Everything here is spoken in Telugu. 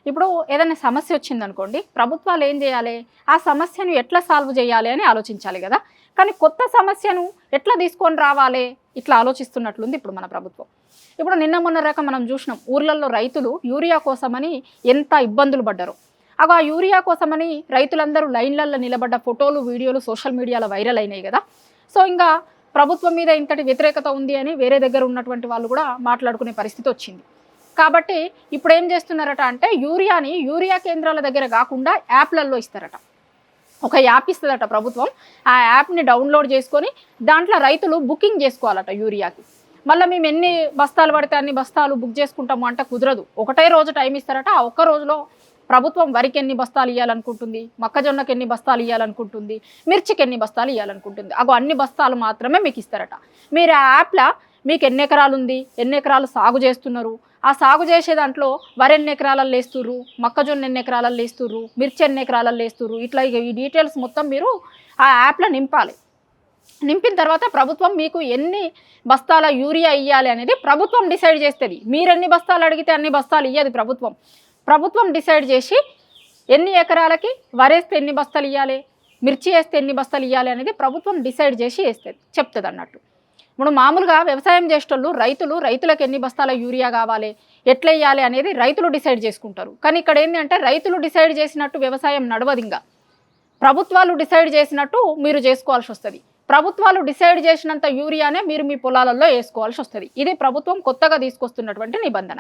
ఇప్పుడు ఏదైనా సమస్య వచ్చిందనుకోండి, ప్రభుత్వాలు ఏం చేయాలి? ఆ సమస్యను ఎట్లా సాల్వ్ చేయాలి అని ఆలోచించాలి కదా! కానీ కొత్త సమస్యను ఎట్లా తీసుకొని రావాలి? ఇట్లా ఆలోచిస్తున్నట్లుంది ఇప్పుడు మన ప్రభుత్వం. ఇప్పుడు నిన్న మొన్న రకం మనం చూసినాం. ఊర్లలో రైతులు యూరియా కోసమని ఎంత ఇబ్బందులు పడ్డారో. ఆ యూరియా కోసమని రైతులందరూ లైన్‌లలో నిలబడ్డ ఫోటోలు, వీడియోలు సోషల్ మీడియాలో వైరల్ అయినాయి కదా! సో, ఇంగా ప్రభుత్వం మీద ఇంతటి వ్యతిరేకత ఉంది అని వేరే దగ్గర ఉన్నటువంటి వాళ్ళు కూడా మాట్లాడుకునే పరిస్థితి వచ్చింది. కాబట్టి ఇప్పుడేం చేస్తున్నారట అంటే యూరియా కేంద్రాల దగ్గర కాకుండా యాప్‌లలో ఇస్తారట. ఒక యాప్ ఇస్తదట ప్రభుత్వం. ఆ యాప్‌ని డౌన్‌లోడ్ చేసుకొని దాంట్లో రైతులు బుకింగ్ చేసుకోవాలట యూరియాకి. మళ్ళా మేము ఎన్ని బస్తాలు పడితే అన్ని బస్తాలు బుక్ చేసుకుంటాము అంటే కుదరదు. ఒకటే రోజు టైం ఇస్తారట. ఆ ఒక్క రోజులో ప్రభుత్వం వరికి ఎన్ని బస్తాలు ఇయ్యాలనుకుంటుంది, మొక్కజొన్నకి ఎన్ని బస్తాలు ఇయ్యాలనుకుంటుంది, మిర్చికి ఎన్ని బస్తాలు ఇయ్యాలనుకుంటుంది. అన్ని బస్తాలు మాత్రమే మీకు ఇస్తారట. మీరు ఆ యాప్‌లో మీకు ఎన్ని ఎకరాలు ఉంది, ఎన్ని ఎకరాలు సాగు చేస్తున్నారు, ఆ సాగు చేసే దాంట్లో వరి ఎన్ని ఎకరాలలో వేస్తుర్రు, మొక్కజొన్న ఎన్ని ఎకరాలలో వేస్తుర్రు, మిర్చి ఎన్ని ఎకరాలలో వేస్తుర్రు, ఇట్లా ఈ డీటెయిల్స్ మొత్తం మీరు ఆ యాప్‌లో నింపాలి. నింపిన తర్వాత ప్రభుత్వం మీకు ఎన్ని బస్తాల యూరియా ఇయ్యాలి అనేది ప్రభుత్వం డిసైడ్ చేస్తుంది. మీరు ఎన్ని బస్తాలు అడిగితే అన్ని బస్తాలు ఇయ్యదు ప్రభుత్వం. ప్రభుత్వం డిసైడ్ చేసి ఎన్ని ఎకరాలకి వరేస్తే ఎన్ని బస్తాలు ఇవ్వాలి, మిర్చి వేస్తే ఎన్ని బస్తాలు ఇవ్వాలి అనేది ప్రభుత్వం డిసైడ్ చేసి చెప్తుంది అన్నట్టు. ఇప్పుడు మామూలుగా వ్యవసాయం చేసేటోళ్ళు రైతులకు ఎన్ని బస్తాల యూరియా కావాలి, ఎట్లా ఇవ్వాలి అనేది రైతులు డిసైడ్ చేసుకుంటారు. కానీ ఇక్కడ ఏంటి అంటే రైతులు డిసైడ్ చేసినట్టు వ్యవసాయం నడవదు. ఇంకా ప్రభుత్వాలు డిసైడ్ చేసినట్టు మీరు చేసుకోవాల్సి వస్తుంది. ప్రభుత్వాలు డిసైడ్ చేసినంత యూరియానే మీరు మీ పొలాలలో వేసుకోవాల్సి వస్తుంది. ఇది ప్రభుత్వం కొత్తగా తీసుకొస్తున్నటువంటి నిబంధన.